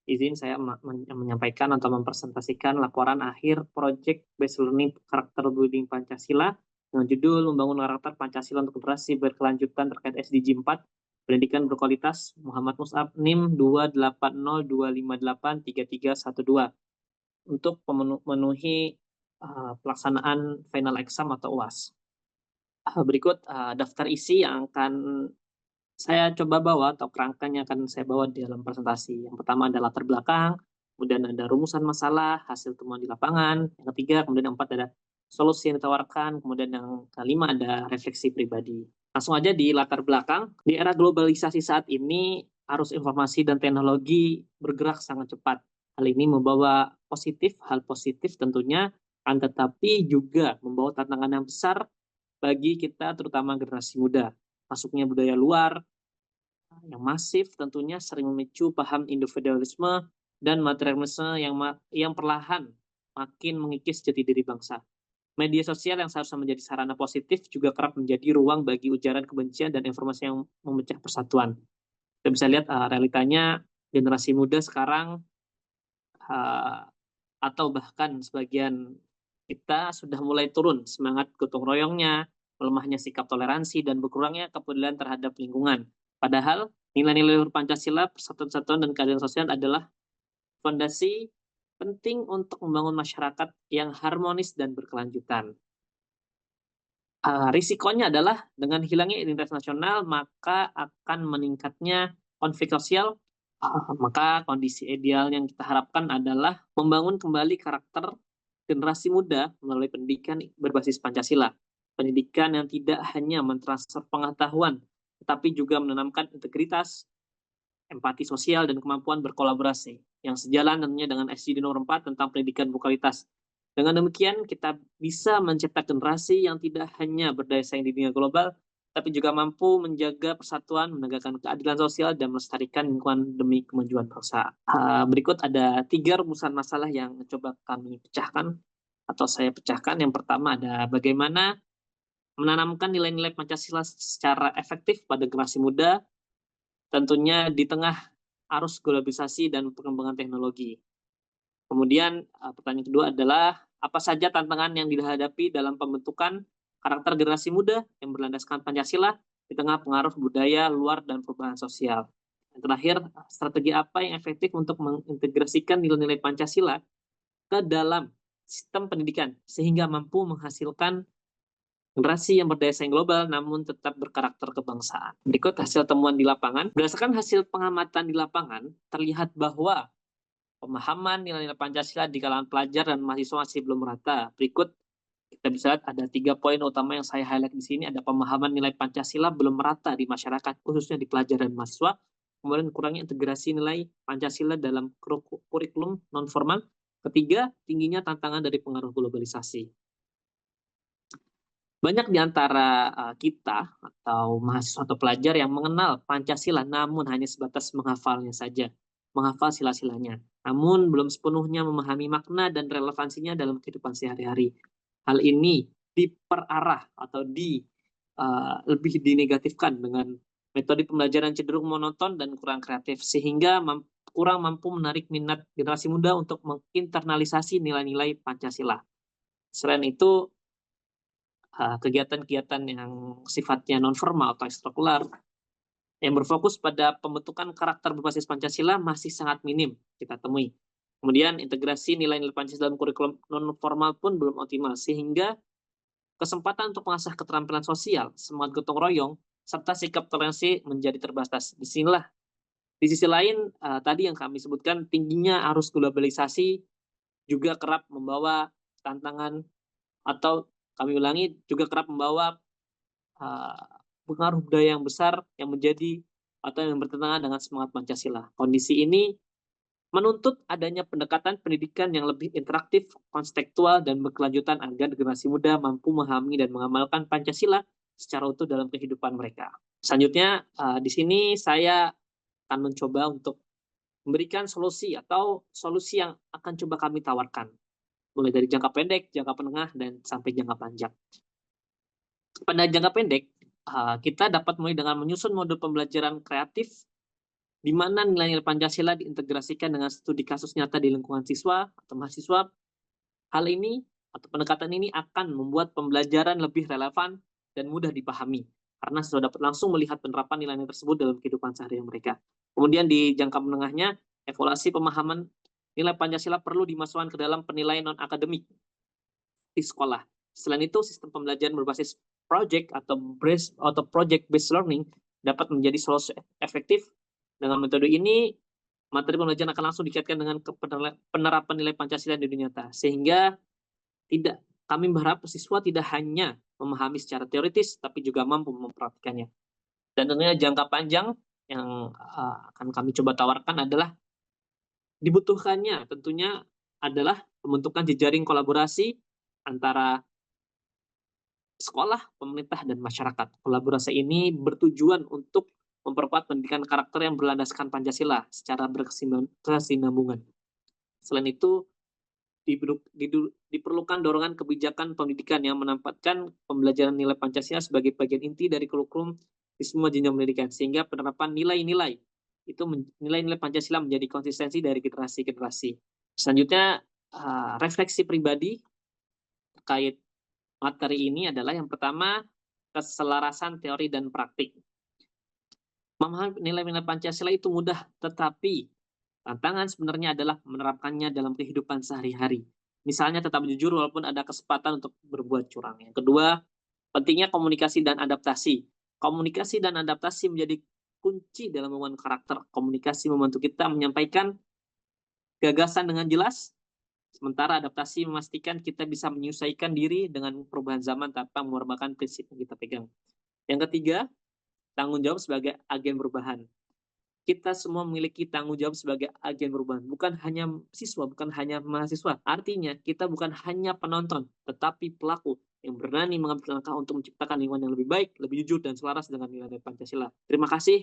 izin saya menyampaikan atau mempresentasikan laporan akhir Project Based Learning Karakter Building Pancasila dengan judul Membangun Karakter Pancasila untuk Generasi Berkelanjutan terkait SDG 4 Pendidikan Berkualitas Muhammad Mus'ab NIM 28025833312 untuk memenuhi pelaksanaan final exam atau UAS. Berikut daftar isi yang akan saya coba bawa atau kerangkanya akan saya bawa di dalam presentasi. Yang pertama ada latar belakang, kemudian ada rumusan masalah, hasil temuan di lapangan, yang ketiga, kemudian yang keempat ada solusi yang ditawarkan, kemudian yang kelima ada refleksi pribadi. Langsung aja di latar belakang, di era globalisasi saat ini, arus informasi dan teknologi bergerak sangat cepat. Hal ini membawa hal positif tentunya, akan tetapi juga membawa tantangan yang besar bagi kita terutama generasi muda. Masuknya budaya luar yang masif tentunya sering memicu paham individualisme dan materialisme yang perlahan makin mengikis jati diri bangsa. Media sosial yang seharusnya menjadi sarana positif juga kerap menjadi ruang bagi ujaran kebencian dan informasi yang memecah persatuan. Kita bisa lihat realitanya generasi muda sekarang uh, atau bahkan sebagian kita sudah mulai turun semangat gotong royongnya, melemahnya sikap toleransi, dan berkurangnya kepedulian terhadap lingkungan. Padahal nilai-nilai Pancasila, persatuan-kesatuan, dan keadilan sosial adalah fondasi penting untuk membangun masyarakat yang harmonis dan berkelanjutan. Risikonya adalah dengan hilangnya identitas nasional, maka akan meningkatnya konflik sosial. Maka kondisi ideal yang kita harapkan adalah membangun kembali karakter generasi muda melalui pendidikan berbasis Pancasila. Pendidikan yang tidak hanya mentransfer pengetahuan, tetapi juga menanamkan integritas, empati sosial, dan kemampuan berkolaborasi, yang sejalan tentunya dengan SDG nomor 4 tentang pendidikan berkualitas. Dengan demikian, kita bisa menciptakan generasi yang tidak hanya berdaya saing di dunia global, tapi juga mampu menjaga persatuan, menegakkan keadilan sosial, dan melestarikan lingkungan demi kemajuan bangsa. Berikut ada 3 rumusan masalah yang coba kami pecahkan, atau saya pecahkan. Yang pertama ada bagaimana menanamkan nilai-nilai Pancasila secara efektif pada generasi muda, tentunya di tengah arus globalisasi dan perkembangan teknologi. Kemudian pertanyaan kedua adalah apa saja tantangan yang dihadapi dalam pembentukan karakter generasi muda yang berlandaskan Pancasila di tengah pengaruh budaya luar dan perubahan sosial. Yang terakhir, strategi apa yang efektif untuk mengintegrasikan nilai-nilai Pancasila ke dalam sistem pendidikan sehingga mampu menghasilkan generasi yang berdaya saing global namun tetap berkarakter kebangsaan. Berikut hasil temuan di lapangan. Berdasarkan hasil pengamatan di lapangan, terlihat bahwa pemahaman nilai-nilai Pancasila di kalangan pelajar dan mahasiswa masih belum merata. Berikut kita bisa lihat ada 3 poin utama yang saya highlight di sini. Ada pemahaman nilai Pancasila belum merata di masyarakat, khususnya di pelajar dan mahasiswa. Kemudian kurangnya integrasi nilai Pancasila dalam kurikulum non-formal. Ketiga, tingginya tantangan dari pengaruh globalisasi. Banyak di antara kita atau mahasiswa atau pelajar yang mengenal Pancasila namun hanya sebatas menghafalnya saja, menghafal sila-silanya. Namun belum sepenuhnya memahami makna dan relevansinya dalam kehidupan sehari-hari. Hal ini diperarah atau lebih dinegatifkan dengan metode pembelajaran cenderung monoton dan kurang kreatif sehingga kurang mampu menarik minat generasi muda untuk menginternalisasi nilai-nilai Pancasila. Selain itu, kegiatan-kegiatan yang sifatnya non-formal atau ekstrakurikuler yang berfokus pada pembentukan karakter berbasis Pancasila masih sangat minim kita temui. Kemudian integrasi nilai-nilai Pancasila dalam kurikulum non-formal pun belum optimal, sehingga kesempatan untuk mengasah keterampilan sosial, semangat gotong royong, serta sikap toleransi menjadi terbatas. Di sisi lain, tadi yang kami sebutkan, tingginya arus globalisasi juga kerap membawa tantangan atau kami ulangi juga kerap membawa pengaruh budaya yang besar yang menjadi atau yang bertentangan dengan semangat Pancasila. Kondisi ini menuntut adanya pendekatan pendidikan yang lebih interaktif, konstekstual, dan berkelanjutan agar generasi muda mampu memahami dan mengamalkan Pancasila secara utuh dalam kehidupan mereka. Selanjutnya, di sini saya akan mencoba untuk memberikan solusi yang akan coba kami tawarkan, mulai dari jangka pendek, jangka menengah, dan sampai jangka panjang. Pada jangka pendek, kita dapat mulai dengan menyusun modul pembelajaran kreatif di mana nilai-nilai Pancasila diintegrasikan dengan studi kasus nyata di lingkungan siswa atau mahasiswa. Hal ini atau pendekatan ini akan membuat pembelajaran lebih relevan dan mudah dipahami, karena sudah dapat langsung melihat penerapan nilai-nilai tersebut dalam kehidupan sehari-hari mereka. Kemudian di jangka menengahnya, evaluasi pemahaman nilai Pancasila perlu dimasukkan ke dalam penilaian non-akademik di sekolah. Selain itu, sistem pembelajaran berbasis project atau project based learning dapat menjadi solusi efektif. Dengan metode ini, materi pembelajaran akan langsung dikaitkan dengan penerapan nilai Pancasila di dunia nyata, sehingga kami berharap siswa tidak hanya memahami secara teoritis, tapi juga mampu mempraktikkannya. Dan tentunya jangka panjang yang akan kami coba tawarkan adalah dibutuhkannya tentunya adalah pembentukan jejaring kolaborasi antara sekolah, pemerintah, dan masyarakat. Kolaborasi ini bertujuan untuk memperkuat pendidikan karakter yang berlandaskan Pancasila secara berkesinambungan. Selain itu, diperlukan dorongan kebijakan pendidikan yang menempatkan pembelajaran nilai Pancasila sebagai bagian inti dari kurikulum di semua jenjang pendidikan, sehingga penerapan nilai-nilai Pancasila menjadi konsistensi dari generasi ke generasi. Selanjutnya, refleksi pribadi terkait materi ini adalah yang pertama, keselarasan teori dan praktik. Memahami nilai-nilai Pancasila itu mudah, tetapi tantangan sebenarnya adalah menerapkannya dalam kehidupan sehari-hari. Misalnya tetap jujur walaupun ada kesempatan untuk berbuat curang. Yang kedua, pentingnya komunikasi dan adaptasi. Komunikasi dan adaptasi menjadi kunci dalam membangun karakter. Komunikasi membantu kita menyampaikan gagasan dengan jelas, sementara adaptasi memastikan kita bisa menyesuaikan diri dengan perubahan zaman tanpa mengorbankan prinsip yang kita pegang. Yang ketiga, tanggung jawab sebagai agen perubahan. Kita semua memiliki tanggung jawab sebagai agen perubahan, bukan hanya siswa, bukan hanya mahasiswa. Artinya, kita bukan hanya penonton, tetapi pelaku yang berani mengambil langkah untuk menciptakan lingkungan yang lebih baik, lebih jujur, dan selaras dengan nilai Pancasila. Terima kasih.